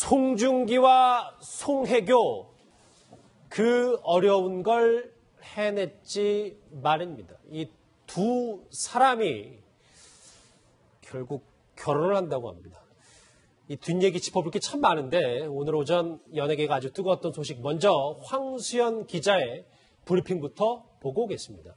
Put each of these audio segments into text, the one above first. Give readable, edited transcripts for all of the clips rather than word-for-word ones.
송중기와 송혜교, 그 어려운 걸 해냈지 말입니다. 이 두 사람이 결국 결혼을 한다고 합니다. 이 뒷얘기 짚어볼 게 참 많은데 오늘 오전 연예계가 아주 뜨거웠던 소식, 먼저 황수연 기자의 브리핑부터 보고 오겠습니다.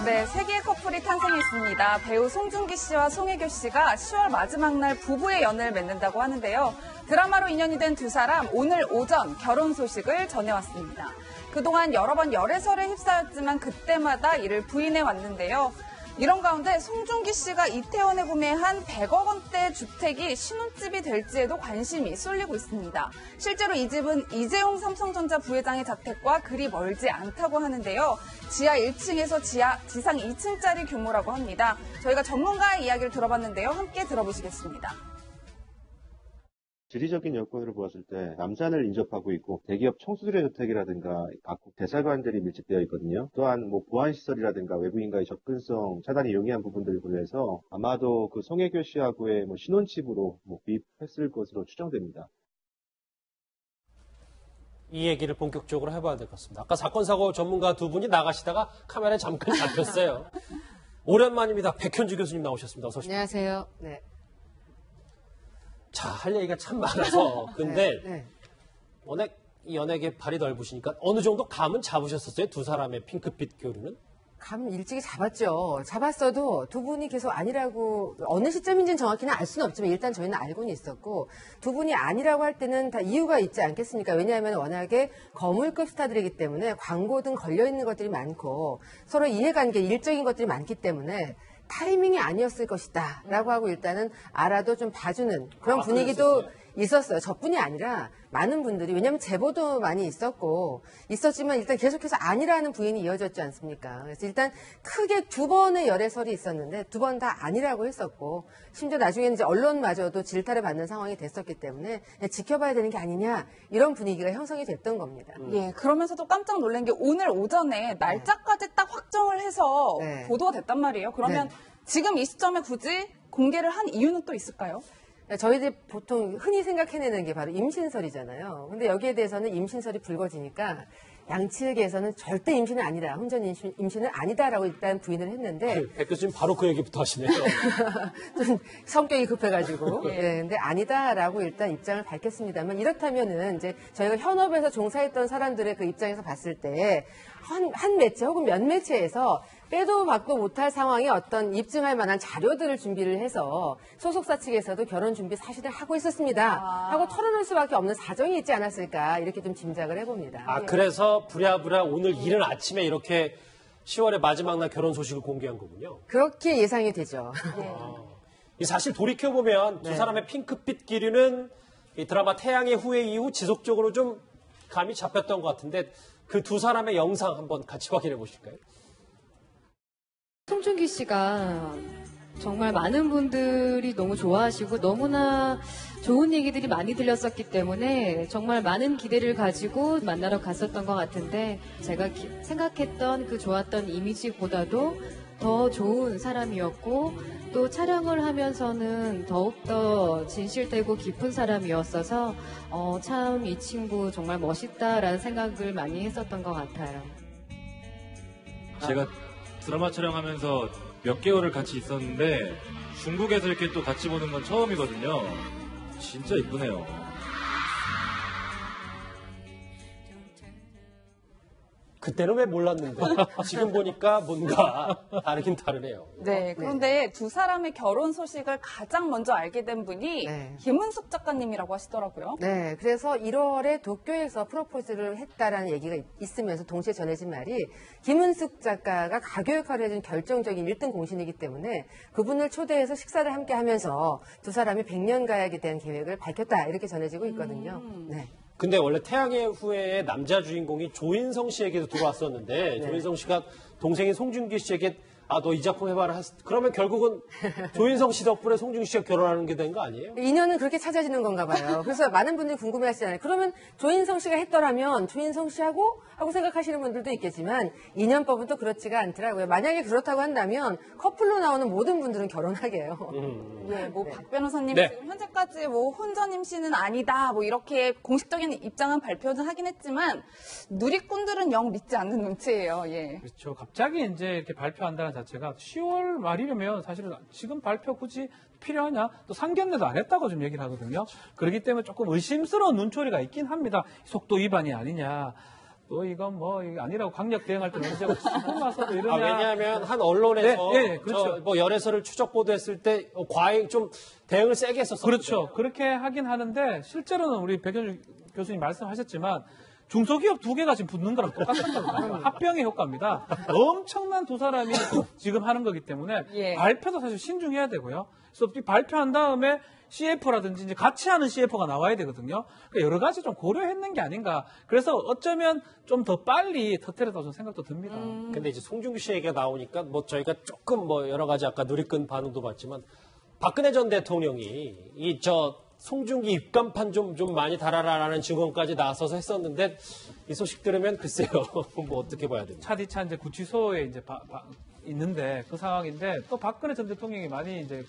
네, 세계의 커플이 탄생했습니다. 배우 송중기 씨와 송혜교 씨가 10월 마지막 날 부부의 연을 맺는다고 하는데요. 드라마로 인연이 된 두 사람, 오늘 오전 결혼 소식을 전해왔습니다. 그동안 여러 번 열애설에 휩싸였지만 그때마다 이를 부인해 왔는데요. 이런 가운데 송중기 씨가 이태원에 구매한 100억 원대 주택이 신혼집이 될지에도 관심이 쏠리고 있습니다. 실제로 이 집은 이재용 삼성전자 부회장의 자택과 그리 멀지 않다고 하는데요. 지하 1층에서 지상 2층짜리 규모라고 합니다. 저희가 전문가의 이야기를 들어봤는데요. 함께 들어보시겠습니다. 지리적인 여건으로 보았을 때 남산을 인접하고 있고 대기업 총수들의 저택이라든가 각국 대사관들이 밀집되어 있거든요. 또한 보안시설이라든가 외부인과의 접근성 차단이 용이한 부분들을 고려해서 아마도 그 송혜교 씨하고의 신혼집으로 구입했을 것으로 추정됩니다. 이 얘기를 본격적으로 해봐야 될 것 같습니다. 아까 사건 사고 전문가 두 분이 나가시다가 카메라에 잠깐 잡혔어요. 오랜만입니다. 백현주 교수님 나오셨습니다. 어서 오십시오. 안녕하세요. 네. 자, 할 얘기가 참 많아서. 근데 워낙 이 연예계 발이 넓으시니까 어느 정도 감은 잡으셨었어요? 두 사람의 핑크빛 교류는? 감 일찍이 잡았죠. 잡았어도 두 분이 계속 아니라고, 어느 시점인지는 정확히는 알 수는 없지만 일단 저희는 알고는 있었고, 두 분이 아니라고 할 때는 다 이유가 있지 않겠습니까? 왜냐하면 워낙에 거물급 스타들이기 때문에 광고 등 걸려있는 것들이 많고 서로 이해관계, 일적인 것들이 많기 때문에 타이밍이 아니었을 것이다 라고 하고 일단은 알아도 좀 봐주는 그런 분위기도 있었어요. 저뿐이 아니라 많은 분들이, 왜냐하면 제보도 많이 있었지만 일단 계속해서 아니라는 부인이 이어졌지 않습니까? 그래서 일단 크게 두 번의 열애설이 있었는데 두 번 다 아니라고 했었고, 심지어 나중에는 이제 언론마저도 질타를 받는 상황이 됐었기 때문에 지켜봐야 되는 게 아니냐, 이런 분위기가 형성이 됐던 겁니다. 예, 그러면서도 깜짝 놀란 게 오늘 오전에 날짜까지 딱 확정을 해서 보도가 됐단 말이에요. 그러면 지금 이 시점에 굳이 공개를 한 이유는 또 있을까요? 저희들이 보통 흔히 생각해내는 게 바로 임신설이잖아요. 근데 여기에 대해서는 임신설이 불거지니까 양측에서는 절대 임신은 아니다, 혼전 임신은 아니다라고 일단 부인을 했는데. 백 교수님 바로 그 얘기부터 하시네요. 좀 성격이 급해가지고. 근데 아니다라고 일단 입장을 밝혔습니다만, 이렇다면은 이제 저희가 현업에서 종사했던 사람들의 그 입장에서 봤을 때 한 매체 혹은 몇 매체에서 빼도 박도 못할 상황에 어떤 입증할 만한 자료들을 준비를 해서 소속사 측에서도 결혼 준비 사실을 하고 있었습니다 하고 털어놓을 수밖에 없는 사정이 있지 않았을까, 이렇게 좀 짐작을 해봅니다. 그래서 부랴부랴 오늘 이른 아침에 이렇게 10월의 마지막 날 결혼 소식을 공개한 거군요. 그렇게 예상이 되죠. 사실 돌이켜보면 두 사람의 핑크빛 기류는 이 드라마 태양의 후예 이후 지속적으로 좀 감이 잡혔던 것 같은데, 그 두 사람의 영상 한번 같이 확인해 보실까요? 송중기 씨가 정말 많은 분들이 너무 좋아하시고 너무나 좋은 얘기들이 많이 들렸었기 때문에 정말 많은 기대를 가지고 만나러 갔었던 것 같은데, 제가 생각했던 그 좋았던 이미지보다도 더 좋은 사람이었고, 또 촬영을 하면서는 더욱더 진실되고 깊은 사람이었어서 참 이 친구 정말 멋있다라는 생각을 많이 했었던 것 같아요. 제가 드라마 촬영하면서 몇 개월을 같이 있었는데 중국에서 이렇게 또 같이 보는 건 처음이거든요. 진짜 이쁘네요. 그때는 왜 몰랐는데 지금 보니까 뭔가 다르긴 다르네요. 네, 그런데 두 사람의 결혼 소식을 가장 먼저 알게 된 분이 김은숙 작가님이라고 하시더라고요. 네, 그래서 1월에 도쿄에서 프로포즈를 했다라는 얘기가 있으면서 동시에 전해진 말이, 김은숙 작가가 가교 역할을 해준 결정적인 1등 공신이기 때문에 그분을 초대해서 식사를 함께 하면서 두 사람이 100년 가약에 대한 계획을 밝혔다, 이렇게 전해지고 있거든요. 네. 근데 원래 태양의 후예의 남자 주인공이 조인성 씨에게도 들어왔었는데 조인성 씨가 동생인 송중기 씨에게 아, 너 이 작품 해봐라. 그러면 결국은 조인성 씨 덕분에 송중기 씨가 결혼하는 게 된 거 아니에요? 인연은 그렇게 찾아지는 건가 봐요. 그래서 많은 분들이 궁금해하시잖아요. 그러면 조인성 씨가 했더라면 조인성 씨하고 하고 생각하시는 분들도 있겠지만 인연법은 또 그렇지가 않더라고요. 만약에 그렇다고 한다면 커플로 나오는 모든 분들은 결혼하게요. 네, 뭐 박 변호사님 네. 지금 현재까지 뭐 혼전 임신은 아니다, 뭐 이렇게 공식적인 입장은 발표는 하긴 했지만 누리꾼들은 영 믿지 않는 눈치예요. 예. 그렇죠. 갑자기 이제 이렇게 발표한다는 자체가 10월 말이려면 사실은 지금 발표 굳이 필요하냐? 또 상견례도 안 했다고 좀 얘기를 하거든요. 그렇기 때문에 조금 의심스러운 눈초리가 있긴 합니다. 속도 위반이 아니냐. 또 이건 뭐 이게 아니라고 강력 대응할 때 문제가 지금 와서도 이러냐. 왜냐하면 한 언론에서 네, 네, 그렇죠. 뭐 열애설을 추적 보도했을 때 과잉 좀 대응을 세게 했었어요. 그렇죠. 그렇게 하긴 하는데 실제로는 우리 백현주 교수님 말씀하셨지만 중소기업 2개가 지금 붙는 거랑 똑같은 거거든요. 합병의 효과입니다. 엄청난 두 사람이 지금 하는 거기 때문에 예. 발표도 사실 신중해야 되고요. 그래서 발표한 다음에 CF라든지 이제 같이 하는 CF가 나와야 되거든요. 그러니까 여러 가지 좀 고려했는 게 아닌가. 그래서 어쩌면 좀 더 빨리 터뜨렸다고 저는 생각도 듭니다. 근데 이제 송중기 씨 얘기가 나오니까 뭐 저희가 조금 뭐 여러 가지 아까 누리꾼 반응도 봤지만 박근혜 전 대통령이 송중기 입간판 좀 많이 달아라라는 증언까지 나서서 했었는데 이 소식 들으면 글쎄요. 뭐 어떻게 봐야 됩니까? 차디차 이제 구치소에 이제 있는데 그 상황인데 또 박근혜 전 대통령이 많이 이제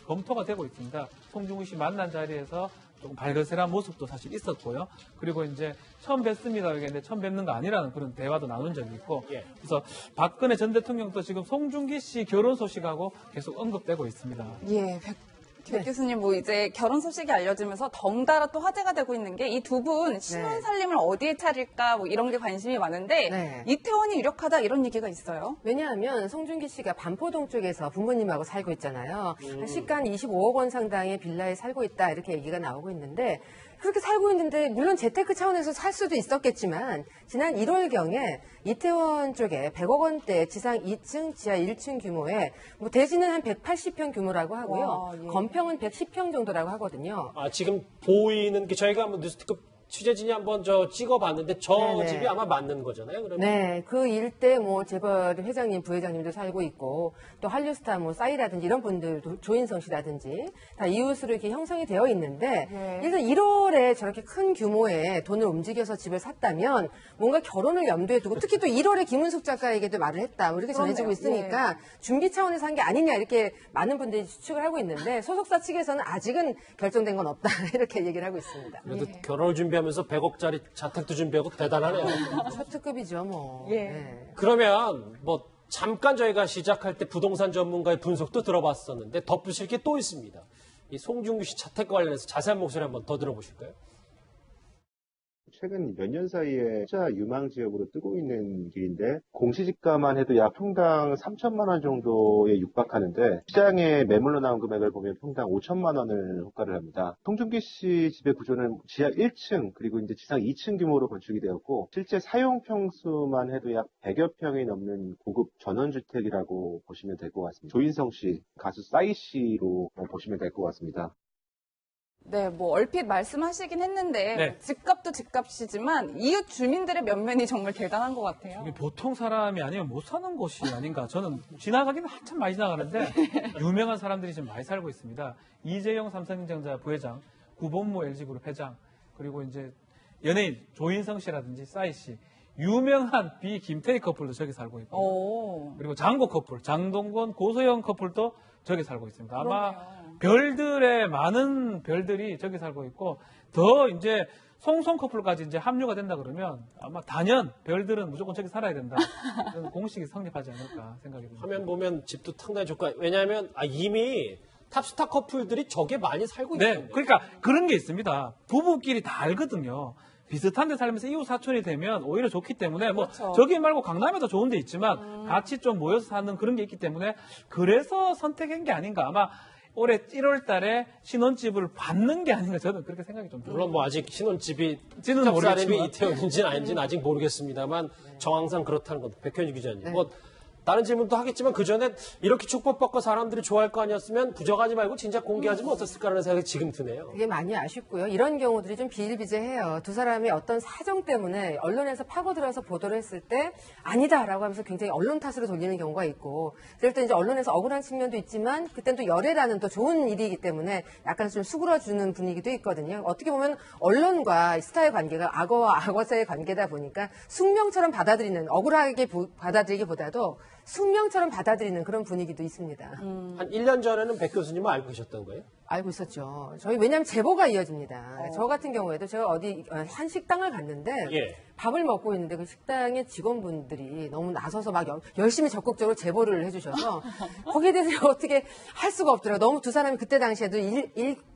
검토가 되고 있습니다. 송중기 씨 만난 자리에서 조금 발그레한 모습도 사실 있었고요. 그리고 이제 처음 뵙습니다. 얘기했는데 처음 뵙는 거 아니라는 그런 대화도 나눈 적이 있고. 예. 그래서 박근혜 전 대통령도 지금 송중기 씨 결혼 소식하고 계속 언급되고 있습니다. 예, 백 교수님 뭐 이제 결혼 소식이 알려지면서 덩달아 또 화제가 되고 있는 게 이 두 분 신혼 살림을 어디에 차릴까 뭐 이런 게 관심이 많은데 네. 이태원이 유력하다 이런 얘기가 있어요. 왜냐하면 송중기 씨가 반포동 쪽에서 부모님하고 살고 있잖아요. 시가 25억 원 상당의 빌라에 살고 있다 이렇게 얘기가 나오고 있는데 그렇게 살고 있는데 물론 재테크 차원에서 살 수도 있었겠지만 지난 1월경에 이태원 쪽에 100억 원대 지상 2층, 지하 1층 규모의 뭐 대지는 한 180평 규모라고 하고요. 와, 예. 건평은 110평 정도라고 하거든요. 아, 지금 보이는 게 저희가 한번 뉴스티크 취재진이 한번 찍어봤는데 저 네네. 집이 아마 맞는 거잖아요. 그러면 네, 그 일대 뭐 재벌 회장님, 부회장님도 살고 있고 또 한류스타 뭐 싸이라든지 이런 분들도 조인성 씨라든지 다 이웃으로 이렇게 형성이 되어 있는데 네. 일단 1월에 저렇게 큰 규모의 돈을 움직여서 집을 샀다면 뭔가 결혼을 염두에 두고 특히 또 1월에 김은숙 작가에게도 말을 했다 뭐 이렇게 전해지고 그렇네요. 있으니까 준비 차원에서 한 게 아니냐 이렇게 많은 분들이 추측을 하고 있는데 소속사 측에서는 아직은 결정된 건 없다 이렇게 얘기를 하고 있습니다. 그래도 결혼을 준비하면서 100억짜리 자택도 준비하고 대단하네요. 초특급이죠 뭐. 예. 네. 그러면 뭐 잠깐 저희가 시작할 때 부동산 전문가의 분석도 들어봤었는데 덧붙일 게 또 있습니다. 이 송중기 씨 자택 관련해서 자세한 목소리 한번 더 들어보실까요? 최근 몇 년 사이에 투자 유망 지역으로 뜨고 있는 길인데 공시지가만 해도 약 평당 3천만 원 정도에 육박하는데 시장에 매물로 나온 금액을 보면 평당 5천만 원을 호가를 합니다. 송중기 씨 집의 구조는 지하 1층 그리고 이제 지상 2층 규모로 건축이 되었고 실제 사용 평수만 해도 약 100여 평이 넘는 고급 전원주택이라고 보시면 될 것 같습니다. 조인성 씨, 가수 싸이 씨로 보시면 될 것 같습니다. 네, 뭐 얼핏 말씀하시긴 했는데 네. 집값도 집값이지만 이웃 주민들의 면면이 정말 대단한 것 같아요. 이게 보통 사람이 아니면 못 사는 곳이 아닌가. 저는 지나가기는 한참 많이 지나가는데 유명한 사람들이 지금 많이 살고 있습니다. 이재용 삼성전자 부회장, 구본모 LG그룹 회장, 그리고 이제 연예인 조인성 씨라든지 싸이 씨, 유명한 김태희 커플도 저기 살고 있고, 오. 그리고 장고 커플, 장동건, 고소영 커플도 저기 살고 있습니다. 아마 그러네요. 별들의 많은 별들이 저기 살고 있고 더 이제 송송 커플까지 이제 합류가 된다 그러면 아마 단연 별들은 무조건 저기 살아야 된다. 그런 공식이 성립하지 않을까 생각이 듭니다. 화면 보면 집도 상당히 좋고 왜냐하면 이미 탑스타 커플들이 저게 많이 살고 있거든요. 네, 그러니까 그런 게 있습니다. 부부끼리 다 알거든요. 비슷한 데 살면서 이웃 사촌이 되면 오히려 좋기 때문에 뭐 그렇죠. 저기 말고 강남에도 좋은 데 있지만 같이 좀 모여서 사는 그런 게 있기 때문에 그래서 선택한 게 아닌가. 아마 올해 1월 달에 신혼집을 받는 게 아닌가 저는 그렇게 생각이 좀 들어요. 물론 뭐 아직 신혼집이 지는 직접 사람이 모르겠지만. 이태원인지는 아닌지는 아직 모르겠습니다만 정황상 그렇다는 건 백현주 기자님. 뭐 다른 질문도 하겠지만 그 전에 이렇게 축복받고 사람들이 좋아할 거 아니었으면 부정하지 말고 진짜 공개하지면 어땠을까라는 생각이 지금 드네요. 그게 많이 아쉽고요. 이런 경우들이 좀 비일비재해요. 두 사람이 어떤 사정 때문에 언론에서 파고들어서 보도를 했을 때 아니다라고 하면서 굉장히 언론 탓으로 돌리는 경우가 있고, 그럴 때 이제 언론에서 억울한 측면도 있지만 그땐 또 열애라는 또 좋은 일이기 때문에 약간 좀 수그러주는 분위기도 있거든요. 어떻게 보면 언론과 스타의 관계가 악어와 악어 사이의 관계다 보니까 숙명처럼 받아들이는, 억울하게 받아들이기보다도 숙명처럼 받아들이는 그런 분위기도 있습니다. 한 1년 전에는 백 교수님은 알고 계셨던 거예요? 알고 있었죠. 저희 왜냐하면 제보가 이어집니다. 저 같은 경우에도 제가 어디 한 식당을 갔는데 예. 밥을 먹고 있는데 그 식당의 직원분들이 너무 나서서 막 열심히 적극적으로 제보를 해주셔서 거기에 대해서 어떻게 할 수가 없더라고요. 너무 두 사람이 그때 당시에도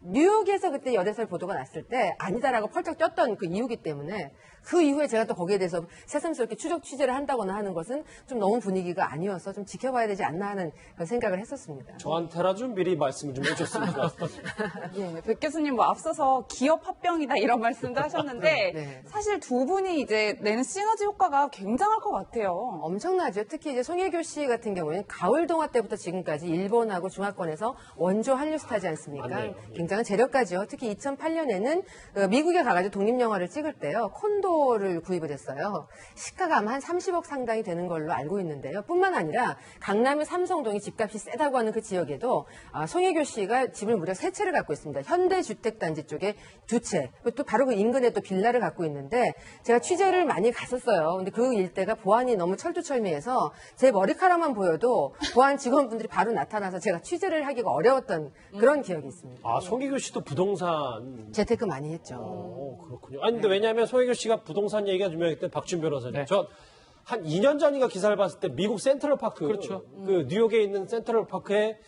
뉴욕에서 그때 열애설 보도가 났을 때 아니다라고 펄쩍 뛰었던 그 이유기 때문에 그 이후에 제가 또 거기에 대해서 새삼스럽게 추적 취재를 한다거나 하는 것은 좀 너무 분위기가 아니어서 좀 지켜봐야 되지 않나 하는 그런 생각을 했었습니다. 저한테라도 좀 미리 말씀을 좀 해줬으면 좋겠습니다. 예, 백 교수님 뭐 앞서서 기업 합병이다 이런 말씀도 하셨는데 네. 사실 두 분이 이제 내는 시너지 효과가 굉장할 것 같아요. 엄청나죠. 특히 이제 송혜교 씨 같은 경우에는 가을 동화 때부터 지금까지 일본하고 중화권에서 원조 한류 스타지 않습니까? 맞네요. 굉장한 재력가죠. 특히 2008년에는 미국에 가가지고 독립영화를 찍을 때요. 콘도를 구입을 했어요. 시가가 아마 한 30억 상당이 되는 걸로 알고 있는데요. 뿐만 아니라 강남의 삼성동이 집값이 세다고 하는 그 지역에도 송혜교 씨가 집을 무려 3채를 갖고 있습니다. 현대주택단지 쪽에 2채. 또 바로 그 인근에 또 빌라를 갖고 있는데 제가 취재를 많이 갔었어요. 근데 그 일대가 보안이 너무 철두철미해서 제 머리카락만 보여도 보안 직원분들이 바로 나타나서 제가 취재를 하기가 어려웠던 그런 기억이 있습니다. 아, 송혜교 씨도 부동산. 재테크 많이 했죠. 그렇군요. 아니, 근데 왜냐하면 송혜교 씨가 부동산 얘기가 유명했기 때문에 박준 변호사님. 네. 저 한 2년 전인가 기사를 봤을 때 미국 센트럴파크. 그렇죠. 그 뉴욕에 있는 센트럴파크에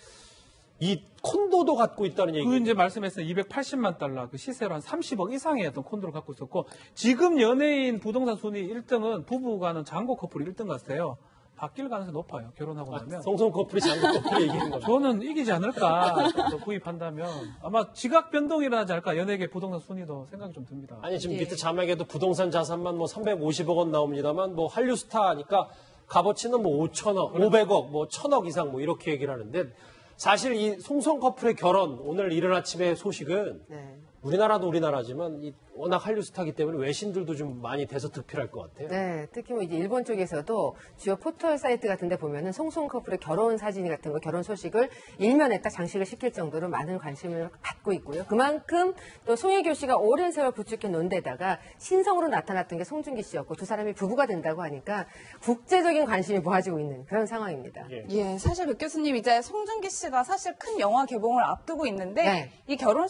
이 콘도도 갖고 있다는 얘기. 그 이제 말씀했던 280만 달러 그 시세로 한 30억 이상의 어떤 콘도를 갖고 있었고, 지금 연예인 부동산 순위 1등은 부부가는 장고 커플이 1등 같아요. 바뀔 가능성이 높아요. 결혼하고 나면. 성성 커플이 장국 커플이 얘기하는 거죠. 저는 이기지 않을까. 또 구입한다면 아마 지각 변동이 일어나지 않을까. 연예계 부동산 순위도 생각이 좀 듭니다. 아니, 지금 밑에 자막에도 부동산 자산만 뭐 350억 원 나옵니다만 뭐 한류 스타니까 값어치는 뭐 5천억, 500억, 뭐 1000억 이상 뭐 이렇게 얘기를 하는데, 사실 이 송성 커플의 결혼, 오늘 이른 아침의 소식은 네. 우리나라도 우리나라지만 워낙 한류 스타기 때문에 외신들도 좀 많이 대서특필할 것 같아요. 네, 특히 뭐 이제 일본 쪽에서도 주요 포털 사이트 같은 데 보면은 송송 커플의 결혼 사진 같은 거, 결혼 소식을 일면에 딱 장식을 시킬 정도로 많은 관심을 받고 있고요. 그만큼 또 송혜교 씨가 오랜 세월 부축해 놓은 데다가 신성으로 나타났던 게 송중기 씨였고 두 사람이 부부가 된다고 하니까 국제적인 관심이 모아지고 있는 그런 상황입니다. 예, 사실 백 교수님 이제 송중기 씨가 사실 큰 영화 개봉을 앞두고 있는데 네. 이 결혼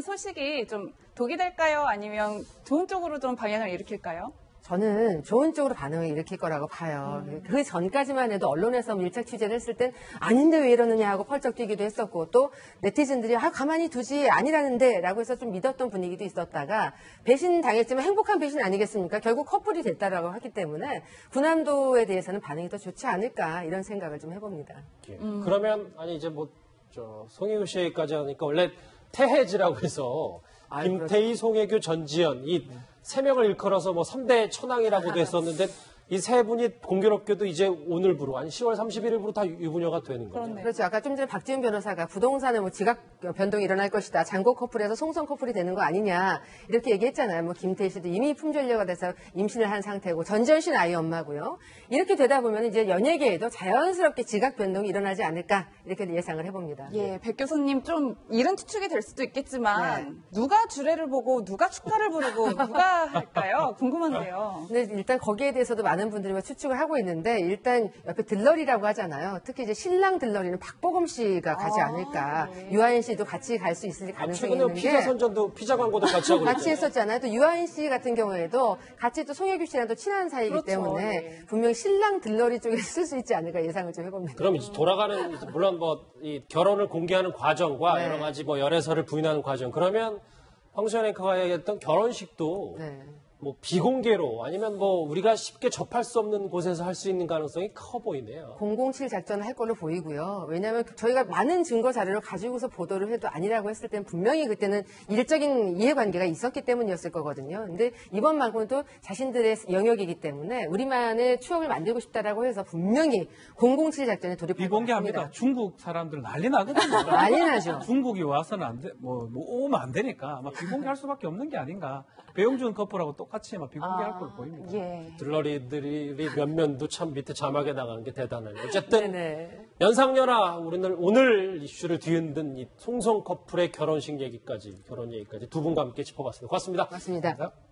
소식이 좀 독이 될까요? 아니면 좋은 쪽으로 좀 방향을 일으킬까요? 저는 좋은 쪽으로 반응을 일으킬 거라고 봐요. 그 전까지만 해도 언론에서 밀착 취재를 했을 땐 아닌데 왜 이러느냐 하고 펄쩍 뛰기도 했었고, 또 네티즌들이 가만히 두지 아니라는데 라고 해서 좀 믿었던 분위기도 있었다가 배신 당했지만 행복한 배신 아니겠습니까? 결국 커플이 됐다라고 하기 때문에 군함도에 대해서는 반응이 더 좋지 않을까 이런 생각을 좀 해봅니다. 예. 그러면 아니 이제 뭐 송혜교 씨까지 하니까 원래 태해지라고 해서 김태희, 송혜교, 전지현 이 세 명을 일컬어서 뭐 3대 천왕이라고도 했었는데 이 세 분이 공교롭게도 이제 오늘부로 아니 10월 31일부로 다 유부녀가 되는 거예요. 그렇네요. 그렇죠. 아까 좀 전에 박지훈 변호사가 부동산에 뭐 지각 변동이 일어날 것이다. 장고 커플에서 송성 커플이 되는 거 아니냐 이렇게 얘기했잖아요. 뭐 김태희 씨도 이미 품절녀가 돼서 임신을 한 상태고 전지현 씨는 아이 엄마고요. 이렇게 되다 보면 이제 연예계에도 자연스럽게 지각 변동이 일어나지 않을까 이렇게 예상을 해봅니다. 예, 백 교수님 좀 이른 추측이 될 수도 있겠지만 누가 주례를 보고 누가 축가를 부르고 누가 할까요? 궁금한데요. 근데 일단 거기에 대해서도 많은 분들이 뭐 추측을 하고 있는데, 일단 옆에 들러리라고 하잖아요. 특히 이제 신랑 들러리는 박보검 씨가 가지 않을까. 네. 유아인 씨도 같이 갈 수 있을 가능성이 최근에 있는 피자 게 선전도 피자 광고도 같이 하고 같이 있죠. 했었잖아요. 또 유아인 씨 같은 경우에도 같이 또 송혜교 씨랑 또 친한 사이이기 그렇죠. 때문에 네. 분명히 신랑 들러리 쪽에 쓸 수 있지 않을까 예상을 좀 해봅니다. 그럼 이제 돌아가는 물론 뭐 이 결혼을 공개하는 과정과 네. 여러 가지 뭐 열애설을 부인하는 과정, 그러면 황수연 앵커가 얘기했던 결혼식도 네. 뭐 비공개로 아니면 뭐 우리가 쉽게 접할 수 없는 곳에서 할 수 있는 가능성이 커 보이네요. 007 작전을 할 걸로 보이고요. 왜냐하면 저희가 많은 증거 자료를 가지고서 보도를 해도 아니라고 했을 때는 분명히 그때는 일적인 이해관계가 있었기 때문이었을 거거든요. 근데 이번만큼도 자신들의 영역이기 때문에 우리만의 추억을 만들고 싶다라고 해서 분명히 007 작전에 돌입할 것 비공개합니다. 같습니다. 중국 사람들 난리 나거든요. 난리 나죠. 중국이 와서는 안 돼, 뭐 오면 안 되니까 아마 비공개할 수밖에 없는 게 아닌가. 배용준 커플하고 똑같이 아마 비공개할 걸로 보입니다. 예. 들러리들이 몇면도 참 밑에 자막에 나간 게 대단하네요. 어쨌든 네네. 연상연하 우리는 오늘 이슈를 뒤흔든 이 송송 커플의 결혼 얘기까지 두 분과 함께 짚어봤습니다. 고맙습니다. 맞습니다. 감사합니다.